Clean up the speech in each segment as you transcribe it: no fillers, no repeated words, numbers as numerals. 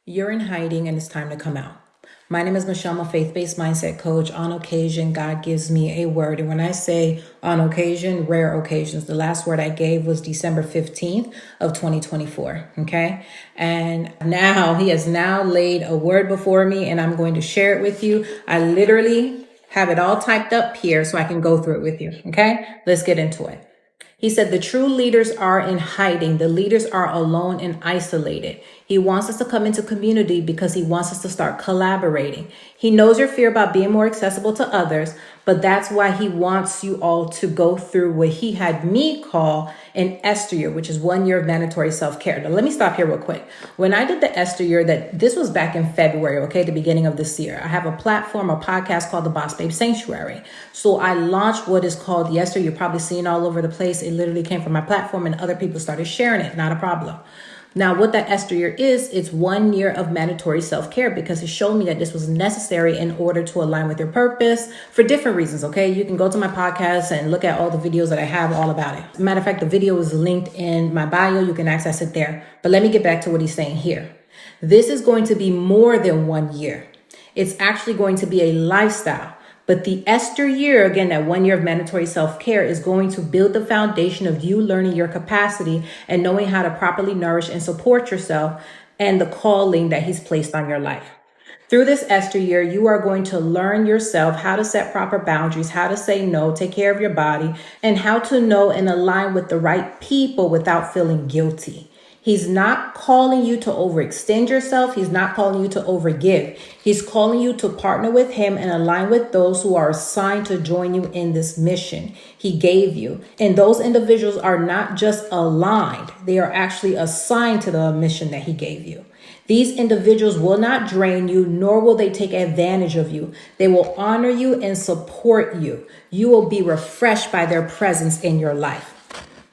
You're in hiding and it's time to come out. My name is Michelle, I'm a faith-based mindset coach. On occasion, God gives me a word. And when I say on occasion, rare occasions, the last word I gave was December 15th of 2024. Okay. And now he has now laid a word before me and I'm going to share it with you. I literally have it all typed up here so I can go through it with you. Okay. Let's get into it. He said the true leaders are in hiding. The leaders are alone and isolated. He wants us to come into community because he wants us to start collaborating. He knows your fear about being more accessible to others, but that's why he wants you all to go through what he had me call an Esther year, which is 1 year of mandatory self-care. Now, let me stop here real quick. When I did the Esther year, this was back in February, okay, the beginning of this year. I have a platform, a podcast called the Boss Babe Sanctuary. So I launched what is called the Esther. You're probably seeing all over the place. It literally came from my platform and other people started sharing it. Not a problem. Now, what that Esther year is, it's 1 year of mandatory self-care because it showed me that this was necessary in order to align with your purpose for different reasons, okay? You can go to my podcast and look at all the videos that I have all about it. As a matter of fact, the video is linked in my bio. You can access it there. But let me get back to what he's saying here. This is going to be more than 1 year. It's actually going to be a lifestyle. But the Esther year, again, that 1 year of mandatory self-care is going to build the foundation of you learning your capacity and knowing how to properly nourish and support yourself and the calling that he's placed on your life. Through this Esther year, you are going to learn yourself how to set proper boundaries, how to say no, take care of your body, and how to know and align with the right people without feeling guilty. He's not calling you to overextend yourself. He's not calling you to overgive. He's calling you to partner with him and align with those who are assigned to join you in this mission he gave you. And those individuals are not just aligned. They are actually assigned to the mission that he gave you. These individuals will not drain you, nor will they take advantage of you. They will honor you and support you. You will be refreshed by their presence in your life.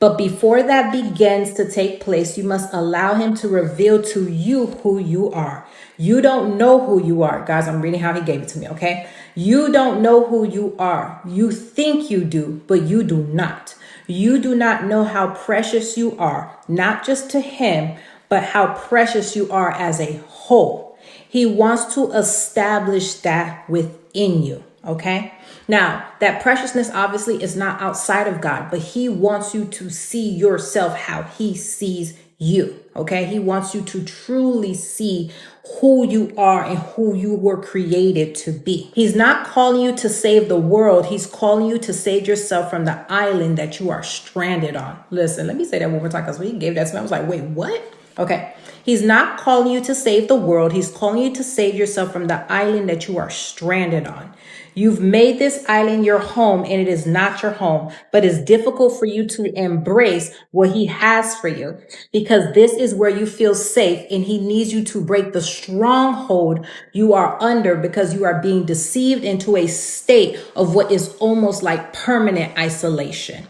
But before that begins to take place, you must allow him to reveal to you who you are. You don't know who you are. Guys, I'm reading how he gave it to me, okay? You don't know who you are. You think you do, but you do not. You do not know how precious you are, not just to him, but how precious you are as a whole. He wants to establish that within you, okay? Now, that preciousness obviously is not outside of God, but he wants you to see yourself how he sees you, okay? He wants you to truly see who you are and who you were created to be. He's not calling you to save the world. He's calling you to save yourself from the island that you are stranded on. Listen, let me say that one more time because when he gave that to me, I was like, wait, what? Okay. He's not calling you to save the world. He's calling you to save yourself from the island that you are stranded on. You've made this island your home and it is not your home, but it's difficult for you to embrace what he has for you because this is where you feel safe and he needs you to break the stronghold you are under because you are being deceived into a state of what is almost like permanent isolation.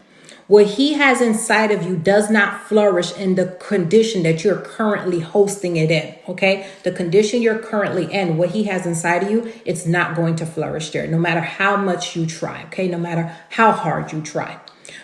What he has inside of you does not flourish in the condition that you're currently hosting it in, okay? The condition you're currently in, what he has inside of you, it's not going to flourish there, no matter how much you try, okay? No matter how hard you try.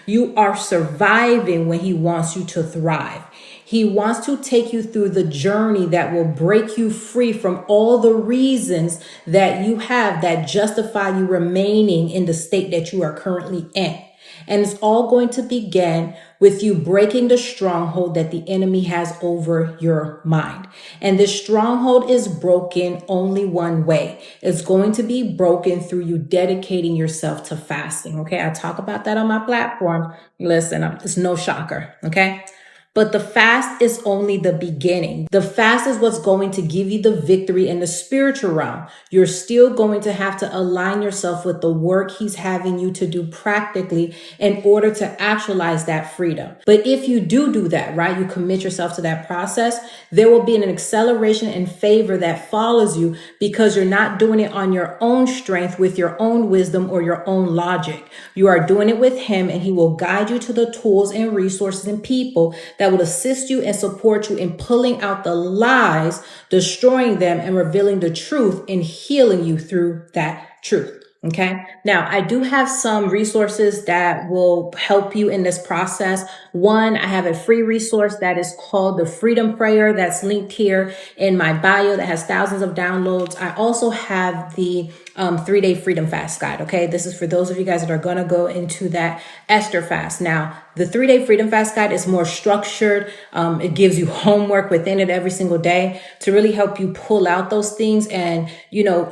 You are surviving when he wants you to thrive. He wants to take you through the journey that will break you free from all the reasons that you have that justify you remaining in the state that you are currently in. And it's all going to begin with you breaking the stronghold that the enemy has over your mind. And this stronghold is broken only one way. It's going to be broken through you dedicating yourself to fasting. Okay. I talk about that on my platform. Listen, it's no shocker. Okay. But the fast is only the beginning. The fast is what's going to give you the victory in the spiritual realm. You're still going to have to align yourself with the work he's having you to do practically in order to actualize that freedom. But if you do that, right, you commit yourself to that process, there will be an acceleration and favor that follows you because you're not doing it on your own strength with your own wisdom or your own logic. You are doing it with him and he will guide you to the tools and resources and people that will assist you and support you in pulling out the lies, destroying them, and revealing the truth and healing you through that truth. Okay. Now, I do have some resources that will help you in this process. One, I have a free resource that is called the Freedom Prayer that's linked here in my bio that has thousands of downloads. I also have the 3-day freedom fast guide. Okay. This is for those of you guys that are going to go into that Esther fast. Now, the 3-day freedom fast guide is more structured. It gives you homework within it every single day to really help you pull out those things and,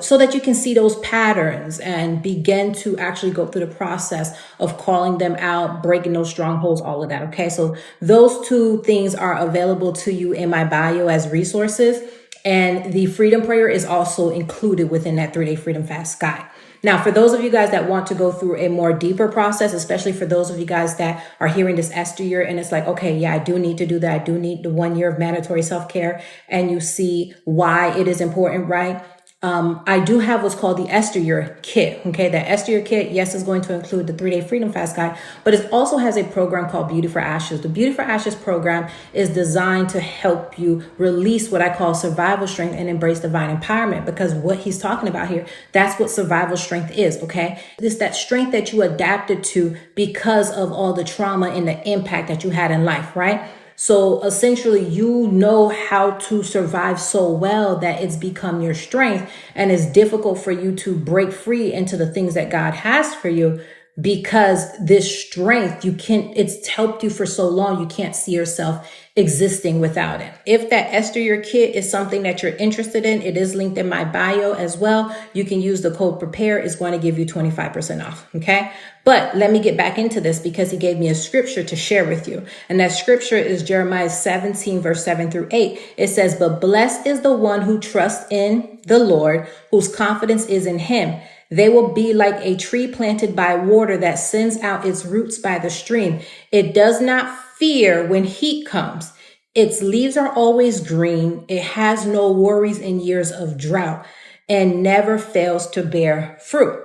so that you can see those patterns and begin to actually go through the process of calling them out, breaking those strongholds, all of that. Okay. So those two things are available to you in my bio as resources. And the freedom prayer is also included within that 3-day freedom fast guide. Now, for those of you guys that want to go through a more deeper process, especially for those of you guys that are hearing this Esther year and it's like, okay, yeah, I do need to do that. I do need the 1 year of mandatory self-care. And you see why it is important, right? I do have what's called the Esther Year Kit. Okay, that Esther Year Kit, yes, is going to include the 3-day Freedom Fast Guide, but it also has a program called Beauty for Ashes. The Beauty for Ashes program is designed to help you release what I call survival strength and embrace divine empowerment, because what he's talking about here, that's what survival strength is. Okay, it's that strength that you adapted to because of all the trauma and the impact that you had in life, right? So essentially, you know how to survive so well that it's become your strength, and it's difficult for you to break free into the things that God has for you, because this strength, it's helped you for so long, you can't see yourself existing without it. If that Esther Year Kit is something that you're interested in, it is linked in my bio as well. You can use the code PREPARE. It's going to give you 25% off. Okay. But let me get back into this, because he gave me a scripture to share with you. And that scripture is Jeremiah 17, verse 7-8. It says, "But blessed is the one who trusts in the Lord, whose confidence is in him. They will be like a tree planted by water that sends out its roots by the stream. It does not fear when heat comes. Its leaves are always green. It has no worries in years of drought, and never fails to bear fruit."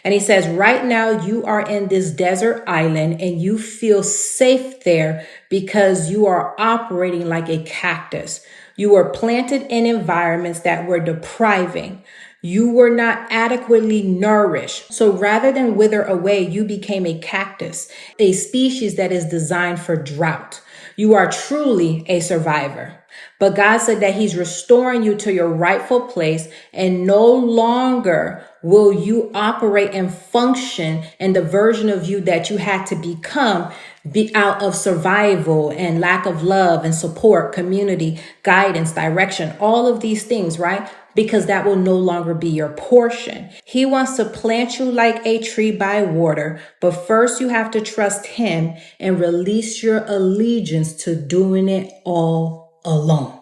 And he says, right now you are in this desert island and you feel safe there because you are operating like a cactus. You were planted in environments that were depriving. You were not adequately nourished. So rather than wither away, you became a cactus, a species that is designed for drought. You are truly a survivor. But God said that he's restoring you to your rightful place, and no longer will you operate and function in the version of you that you had to become, be out of survival and lack of love and support, community, guidance, direction, all of these things, right? Because that will no longer be your portion. He wants to plant you like a tree by water, but first you have to trust him and release your allegiance to doing it all alone,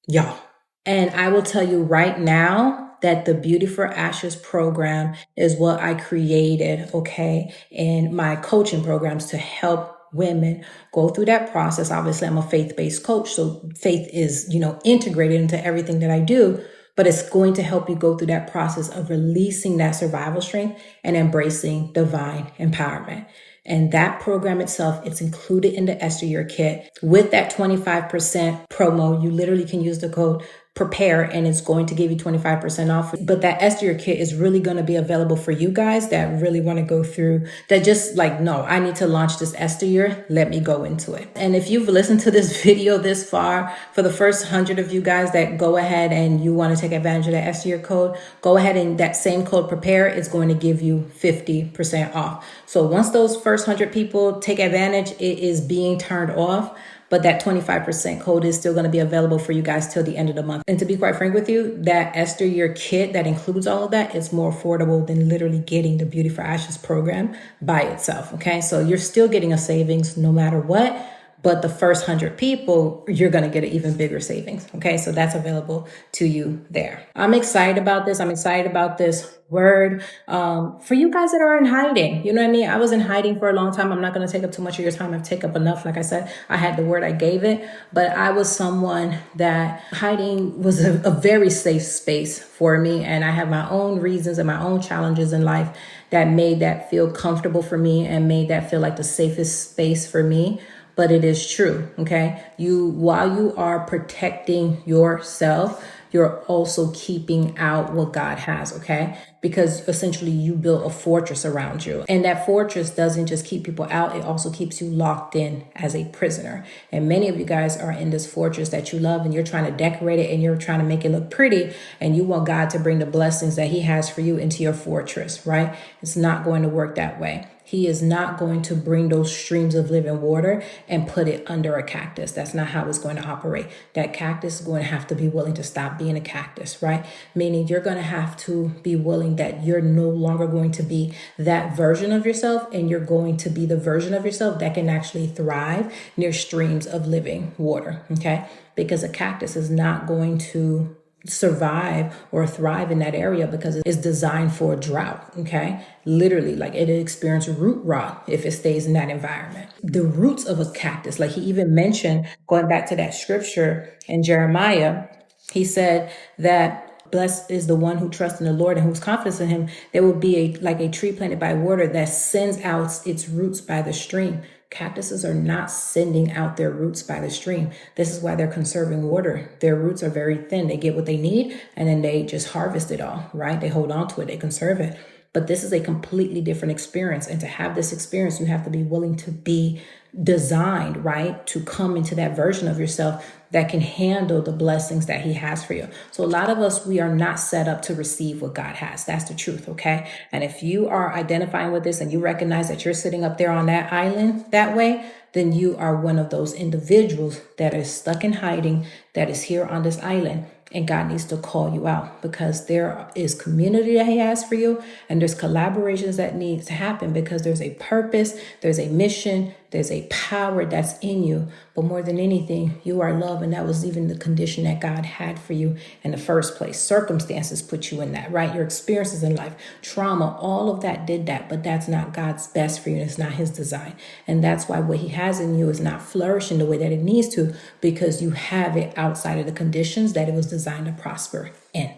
y'all. And I will tell you right now that the Beauty for Ashes program is what I created, okay, in my coaching programs to help women go through that process. Obviously, I'm a faith-based coach, so faith is, integrated into everything that I do. But it's going to help you go through that process of releasing that survival strength and embracing divine empowerment. And that program itself, it's included in the Esther Year Kit. With that 25% promo, you literally can use the code PREPARE and it's going to give you 25% off. But that Esther Year Kit is really going to be available for you guys that really want to go through, that just like, no, I need to launch this Esther Year. Let me go into it. And if you've listened to this video this far, for the first 100 of you guys that go ahead and you want to take advantage of that Esther Year code, go ahead and that same code PREPARE is going to give you 50% off. So once those first 100 people take advantage, it is being turned off. But that 25% code is still going to be available for you guys till the end of the month. And to be quite frank with you, that Esther Year Kit that includes all of that is more affordable than literally getting the Beauty for Ashes program by itself. Okay, so you're still getting a savings no matter what. But the first 100 people, you're going to get an even bigger savings. Okay, so that's available to you there. I'm excited about this. I'm excited about this word for you guys that are in hiding. You know what I mean? I was in hiding for a long time. I'm not going to take up too much of your time. I've taken up enough. Like I said, I had the word, I gave it. But I was someone that hiding was a very safe space for me. And I have my own reasons and my own challenges in life that made that feel comfortable for me and made that feel like the safest space for me. But it is true, okay? While you are protecting yourself, you're also keeping out what God has, okay? Because essentially you built a fortress around you. And that fortress doesn't just keep people out, it also keeps you locked in as a prisoner. And many of you guys are in this fortress that you love, and you're trying to decorate it and you're trying to make it look pretty, and you want God to bring the blessings that he has for you into your fortress, right? It's not going to work that way. He is not going to bring those streams of living water and put it under a cactus. That's not how it's going to operate. That cactus is going to have to be willing to stop being a cactus, right? Meaning you're going to have to be willing that you're no longer going to be that version of yourself, and you're going to be the version of yourself that can actually thrive near streams of living water, okay? Because a cactus is not going to survive or thrive in that area because it's designed for drought, okay? Literally, like it'll experience root rot if it stays in that environment. The roots of a cactus, like he even mentioned, going back to that scripture in Jeremiah, he said that blessed is the one who trusts in the Lord and whose confidence in him. There will be like a tree planted by water that sends out its roots by the stream. Cactuses are not sending out their roots by the stream. This is why they're conserving water. Their roots are very thin. They get what they need and then they just harvest it all, right? They hold on to it, they conserve it. But this is a completely different experience. And to have this experience, you have to be willing to be designed, right? To come into that version of yourself that can handle the blessings that he has for you. So a lot of us, we are not set up to receive what God has. That's the truth, okay? And if you are identifying with this and you recognize that you're sitting up there on that island that way, then you are one of those individuals that is stuck in hiding, that is here on this island. And God needs to call you out, because there is community that he has for you, and there's collaborations that need to happen, because there's a purpose, there's a mission, there's a power that's in you. But more than anything, you are loved, and that was even the condition that God had for you in the first place. Circumstances put you in that, right? Your experiences in life, trauma, all of that did that, but that's not God's best for you, and it's not his design. And that's why what he has in you is not flourishing the way that it needs to, because you have it outside of the conditions that it was designed to prosper in.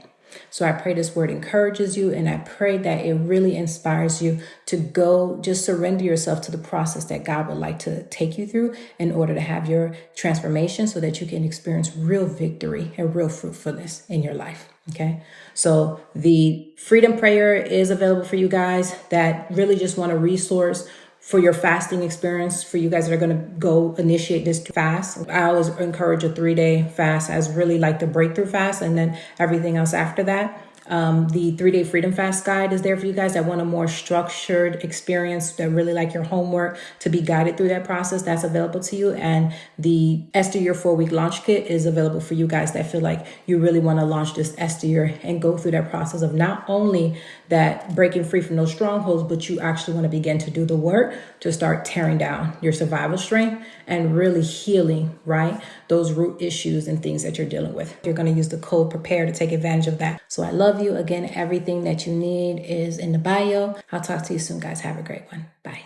So I pray this word encourages you, and I pray that it really inspires you to go just surrender yourself to the process that God would like to take you through in order to have your transformation, so that you can experience real victory and real fruitfulness in your life. Okay. So the freedom prayer is available for you guys that really just want a resource for your fasting experience, for you guys that are going to go initiate this fast. I always encourage a 3-day fast as really like the breakthrough fast, and then everything else after that. The 3-day freedom fast guide is there for you guys that want a more structured experience, that really like your homework to be guided through that process. That's available to you. And the Esther Year 4-week launch kit is available for you guys that feel like you really want to launch this Esther Year and go through that process of not only that breaking free from those strongholds, but you actually want to begin to do the work to start tearing down your survival strength and really healing, right? Those root issues and things that you're dealing with. You're going to use the code PREPARE to take advantage of that. So I love you. Again, everything that you need is in the bio. I'll talk to you soon, guys. Have a great one. Bye.